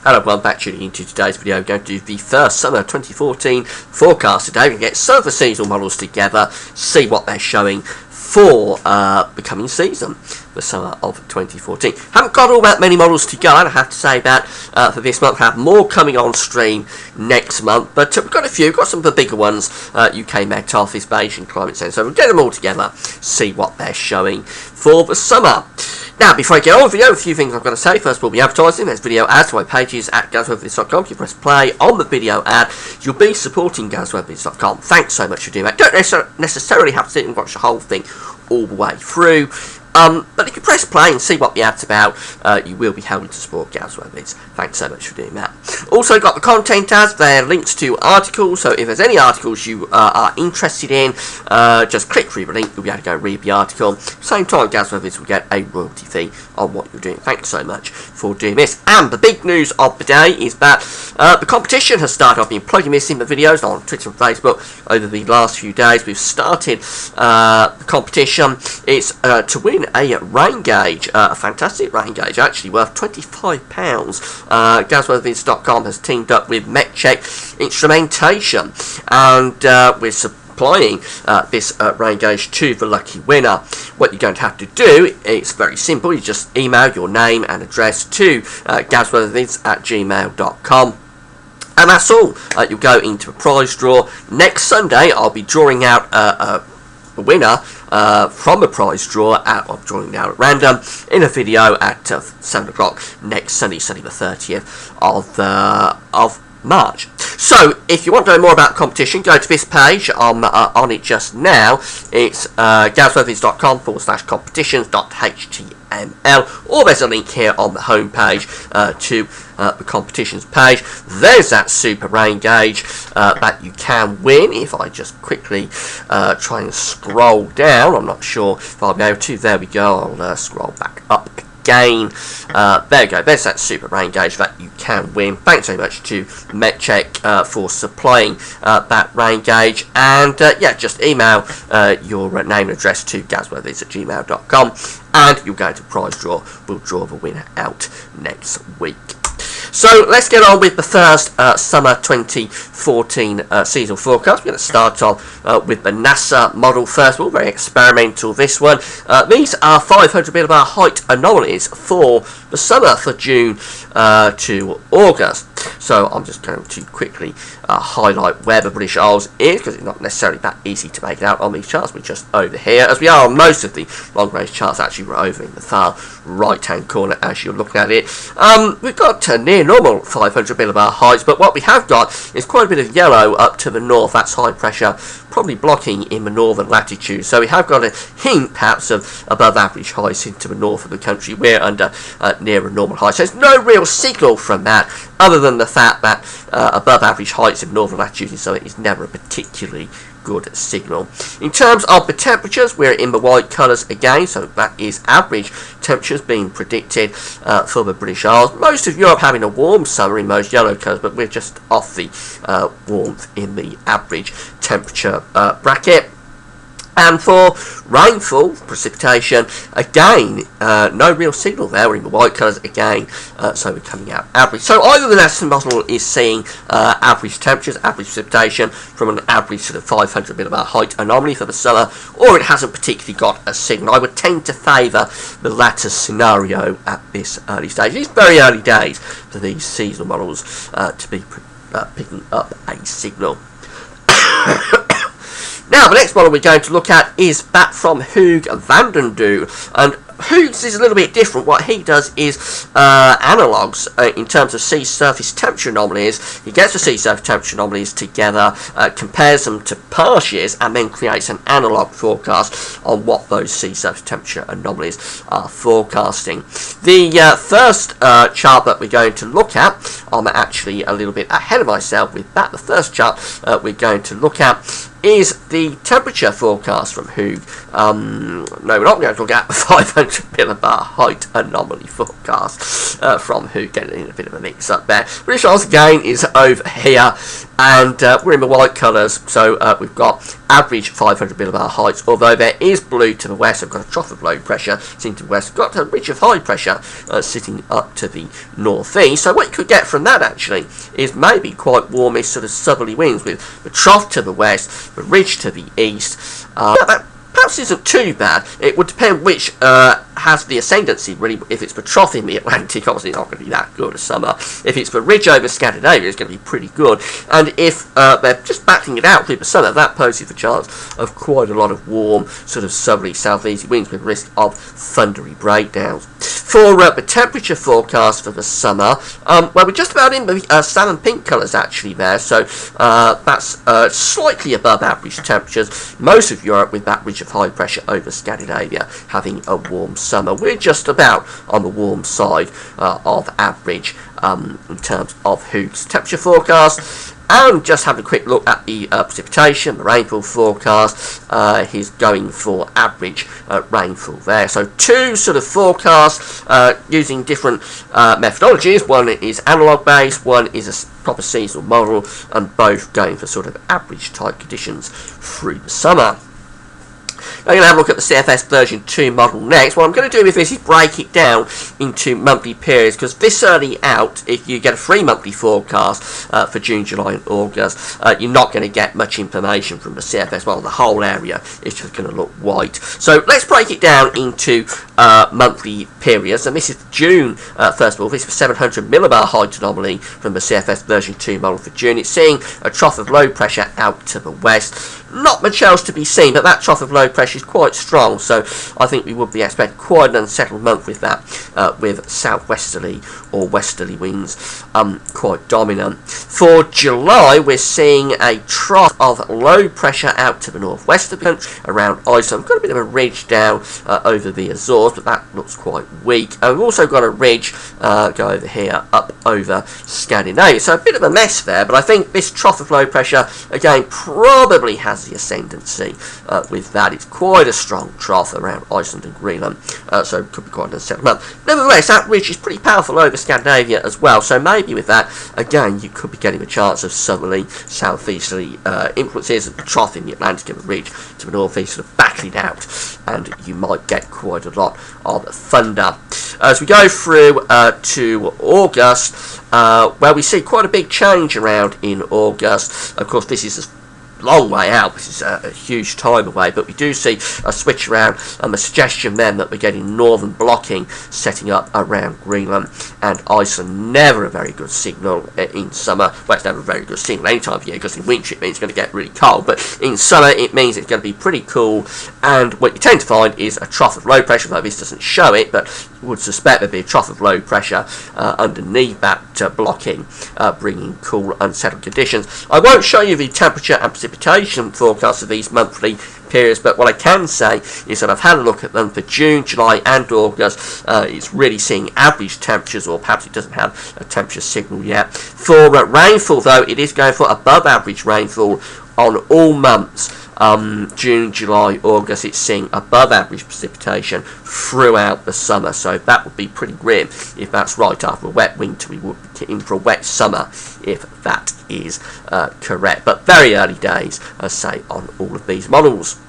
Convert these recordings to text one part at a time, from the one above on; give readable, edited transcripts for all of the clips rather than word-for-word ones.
Hello, welcome back tuning into today's video. We're going to do the first summer 2014 forecast today. We're going to get some of the seasonal models together, see what they're showing for the coming season, the summer of 2014. Haven't got all that many models to go, and I have to say that for this month. I have more coming on stream next month, but we've got a few. We've got some of the bigger ones, UK Met Office, Beijing Climate Centre, so we'll get them all together, see what they're showing for the summer. Now, before I get on with the video, a few things I've got to say. First of all, the advertising. There's video ads to my pages at GazWeatherVids.com. If you press play on the video ad, you'll be supporting GazWeatherVids.com. Thanks so much for doing that. Don't necessarily have to sit and watch the whole thing all the way through. But if you press play and see what the ad's about, you will be helping to support GazWeatherVids. Thanks so much for doing that. Also got the content ads. They're links to articles, so if there's any articles you are interested in, just click through the link, you'll be able to go read the article. Same time, GazWeatherVids will get a royalty fee on what you're doing. Thanks so much for doing this. And the big news of the day is that the competition has started. I've been plugging this in the videos on Twitter and Facebook over the last few days. We've started the competition. It's to win a rain gauge, a fantastic rain gauge, actually worth £25. GazWeatherVids.com has teamed up with MetCheck Instrumentation, and we're supplying this rain gauge to the lucky winner. What you're going to have to do, it's very simple. You just email your name and address to GazWeatherVids@gmail.com. And that's all. You'll go into a prize draw. Next Sunday, I'll be drawing out a winner from a prize draw. I'm drawing out at random in a video at 7 o'clock next Sunday, the 30th of March. So, if you want to know more about the competition, go to this page. I'm on it just now. It's GazWeatherVids.com/competitions.html, or there's a link here on the home page to the competitions page. There's that super rain gauge that you can win. If I just quickly try and scroll down, I'm not sure if I'll be able to. There we go. I'll scroll back up again. There we go. There's that super rain gauge that you can win. Thanks so much to MetCheck for supplying that rain gauge. And yeah, just email your name and address to GazWeatherVids@gmail.com, and you'll go to prize draw. We'll draw the winner out next week. So let's get on with the first summer 2014 seasonal forecast. We're going to start off with the NASA model first of all. Very experimental, this one. These are 500 millibar height anomalies for the summer, for June to August. So I'm just going to quickly highlight where the British Isles is, because it's not necessarily that easy to make it out on these charts. We're just over here, as we are on most of the long-range charts. Actually, we're over in the far right-hand corner as you're looking at it. We've got near normal 500 millibar heights, but what we have got is quite a bit of yellow up to the north. That's high pressure, probably blocking in the northern latitude. So we have got a hint, perhaps, of above average heights into the north of the country. We're under near a normal high. So there's no real signal from that, other than the fact that above average heights in northern latitude, so it is never a particularly good signal. In terms of the temperatures, we're in the white colours again, so that is average temperatures being predicted for the British Isles. Most of Europe having a warm summer in most yellow colours, but we're just off the warmth in the average temperature bracket. And for rainfall, precipitation, again, no real signal there. We're in the white colours again, so we're coming out average. So either the NASA model is seeing average temperatures, average precipitation from an average sort of 500 millibar height anomaly for the summer, or it hasn't particularly got a signal. I would tend to favour the latter scenario at this early stage. It's very early days for these seasonal models to be picking up a signal. Now, the next model we're going to look at is that from Hugues van den Doo, and Hugues is a little bit different. What he does is analogues in terms of sea surface temperature anomalies. He gets the sea surface temperature anomalies together, compares them to past years, and then creates an analogue forecast on what those sea surface temperature anomalies are forecasting. The first chart that we're going to look at, I'm actually a little bit ahead of myself with that. The first chart we're going to look at is the temperature forecast from Hugues. No, we're not going to look at the 500 millibar height anomaly forecast from Hugues. Getting in a bit of a mix up there. British Isles again is over here, and we're in the white colours, so we've got average 500 millibar heights, although there is blue to the west. I've got a trough of low pressure sitting to the west. I've got a ridge of high pressure sitting up to the northeast. So what you could get from that actually is maybe quite warmish sort of southerly winds with the trough to the west, the ridge to the east. That perhaps isn't too bad. It would depend which has the ascendancy, really. If it's the trough in the Atlantic, obviously not going to be that good as summer. If it's the ridge over Scandinavia, it's going to be pretty good. And if they're just backing it out with the summer, that poses the chance of quite a lot of warm, sort of southerly, southeasterly winds with risk of thundery breakdowns. For the temperature forecast for the summer, well, we're just about in the salmon pink colours actually there, so that's slightly above average temperatures. Most of Europe with that ridge of high pressure over Scandinavia having a warm summer. We're just about on the warm side of average in terms of Hoog's temperature forecast. And just having a quick look at the precipitation, the rainfall forecast. He's going for average rainfall there. So two sort of forecasts using different methodologies. One is analog based, one is a proper seasonal model, and both going for sort of average type conditions through the summer. I'm going to have a look at the CFS version 2 model next. What I'm going to do with this is break it down into monthly periods, because this early out, if you get a 3 monthly forecast for June, July and August, you're not going to get much information from the CFS model. The whole area is just going to look white. So let's break it down into monthly periods, and this is June. First of all, this is 700 millibar height anomaly from the CFS version 2 model for June. It's seeing a trough of low pressure out to the west. Not much else to be seen, but that trough of low pressure is quite strong, so I think we would be expecting quite an unsettled month with that, with southwesterly or westerly winds quite dominant. For July, we're seeing a trough of low pressure out to the northwest of the country around Iceland. We've got a bit of a ridge down over the Azores, but that looks quite weak. And we've also got a ridge go over here up over Scandinavia, so a bit of a mess there, but I think this trough of low pressure again probably has the ascendancy with that. It's quite a strong trough around Iceland and Greenland, so it could be quite an unsettled month. Nevertheless, that ridge is pretty powerful over Scandinavia as well, so maybe with that, again, you could be getting a chance of southerly, southeasterly influences, and the trough in the Atlantic and the ridge to the northeast sort of battling out, and you might get quite a lot of thunder. As we go through to August, where we see quite a big change around in August. Of course, this is long way out, this is a huge time away, but we do see a switch around and a suggestion then that we're getting northern blocking setting up around Greenland and Iceland. Never a very good signal in summer. Well, it's never a very good signal any time of year, because in winter it means it's going to get really cold, but in summer it means it's going to be pretty cool, and what you tend to find is a trough of low pressure, though this doesn't show it, but you would suspect there'd be a trough of low pressure underneath that blocking, bringing cool, unsettled conditions. I won't show you the temperature and precipitation forecast of these monthly periods, but what I can say is that I've had a look at them for June, July and August. It's really seeing average temperatures, or perhaps it doesn't have a temperature signal yet. For rainfall, though, it is going for above average rainfall on all months. June, July, August, it's seeing above average precipitation throughout the summer, so that would be pretty grim if that's right. After a wet winter, we would be in for a wet summer if that is correct, but very early days, as say, on all of these models.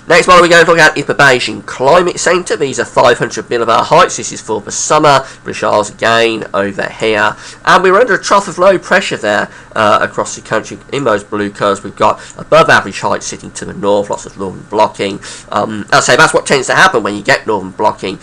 Next model we're going to look at is the Beijing Climate Centre. These are 500 millibar heights. This is for the summer. British Isles again over here. And we're under a trough of low pressure there across the country. In those blue curves, we've got above average heights sitting to the north, lots of northern blocking. I'll say that's what tends to happen when you get northern blocking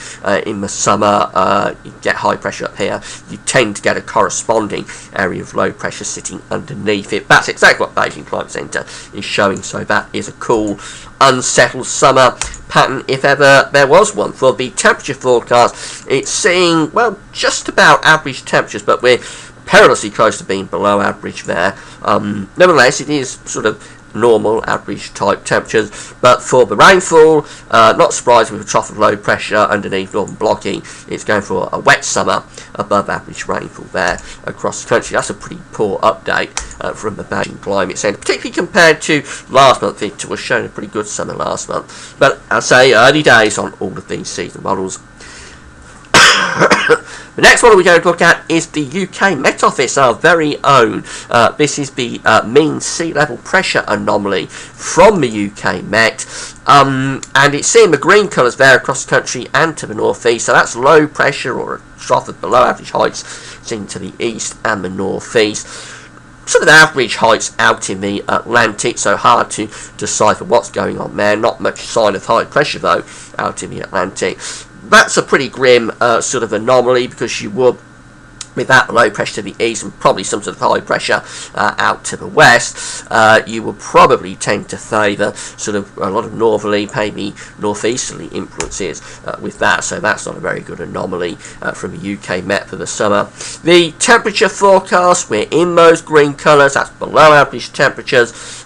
in the summer. You get high pressure up here. You tend to get a corresponding area of low pressure sitting underneath it. That's exactly what Beijing Climate Centre is showing. So that is a cool, unsettled summer pattern, if ever there was one. For the temperature forecast, it's seeing, well, just about average temperatures, but we're perilously close to being below average there. Nevertheless, it is sort of normal average type temperatures, but for the rainfall, not surprising with a trough of low pressure underneath northern blocking, it's going for a wet summer, above average rainfall there across the country. That's a pretty poor update from the Beijing Climate Centre, particularly compared to last month. It was showing a pretty good summer last month, but I'll say early days on all of these season models. The next one we're going to look at is the UK Met Office, our very own. This is the mean sea level pressure anomaly from the UK Met. And it's seeing the green colours there across the country and to the northeast, so that's low pressure or a trough of below average heights seen to the east and the northeast. Sort of average heights out in the Atlantic, so hard to decipher what's going on there. Not much sign of high pressure though out in the Atlantic. That's a pretty grim sort of anomaly, because you would, with that low pressure to the east and probably some sort of high pressure out to the west, you will probably tend to favour sort of a lot of northerly, maybe northeasterly influences with that. So that's not a very good anomaly from the UK Met for the summer. The temperature forecast, we're in those green colours. That's below average temperatures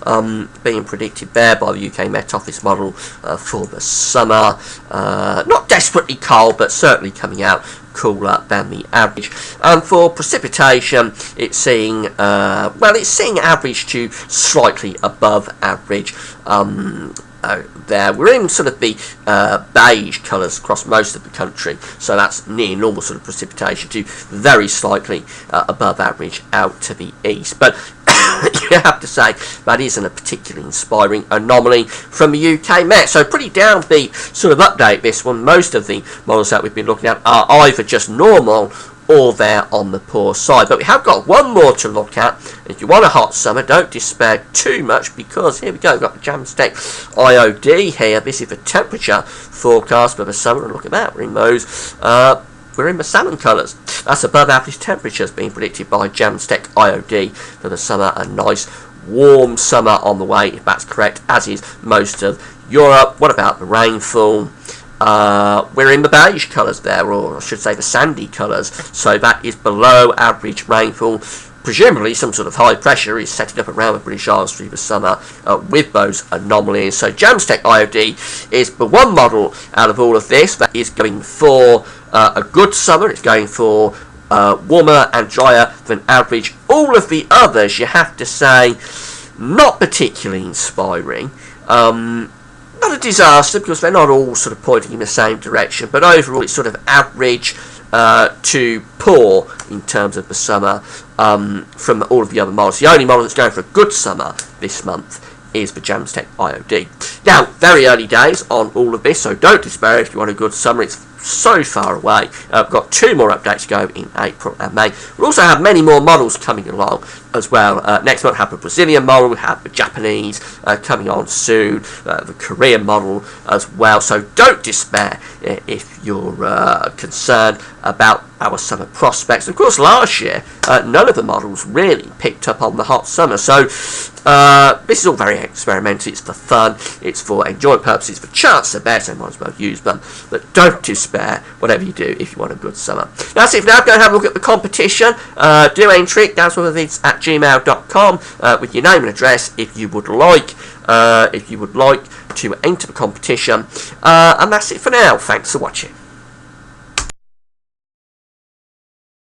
being predicted there by the UK Met Office model for the summer. Not desperately cold, but certainly coming out cooler than the average. And for precipitation, it's seeing it's seeing average to slightly above average. There we're in sort of the beige colours across most of the country, so that's near normal sort of precipitation to very slightly above average out to the east. But you have to say that isn't a particularly inspiring anomaly from the UK Met. So pretty downbeat sort of update this one. Most of the models that we've been looking at are either just normal or they're on the poor side. But we have got one more to look at. If you want a hot summer, don't despair too much, because here we go. We've got the Jamstack IOD here. This is the temperature forecast for the summer, and look at that. We're in those. We're in the salmon colours. That's above average temperatures being predicted by Jamstack IOD for the summer. A nice warm summer on the way, if that's correct, as is most of Europe. What about the rainfall? We're in the beige colours there, or I should say the sandy colours. So that is below average rainfall. Presumably some sort of high pressure is setting up around the British Isles through the summer with those anomalies. So Jamstack IOD is the one model out of all of this that is going for a good summer. It's going for warmer and drier than average. All of the others, you have to say, not particularly inspiring. Not a disaster, because they're not all sort of pointing in the same direction, but overall it's sort of average to poor in terms of the summer from all of the other models. The only model that's going for a good summer this month is the Jamstack IOD. Now, very early days on all of this, so don't despair if you want a good summer. It's so far away. I've got 2 more updates to go in April and May. We'll also have many more models coming along as well. Next month we have the Brazilian model, we have the Japanese coming on soon, the Korean model as well. So don't despair if you're concerned about our summer prospects. Of course, last year none of the models really picked up on the hot summer, so this is all very experimental. It's for fun, it's for enjoyment purposes. For chance are there, so might as well use them. But don't despair, whatever you do, if you want a good summer. That's it for now. Go and have a look at the competition. Do enter it, dancewiththevids@gmail.com with your name and address if you would like to enter the competition. And that's it for now. Thanks for watching.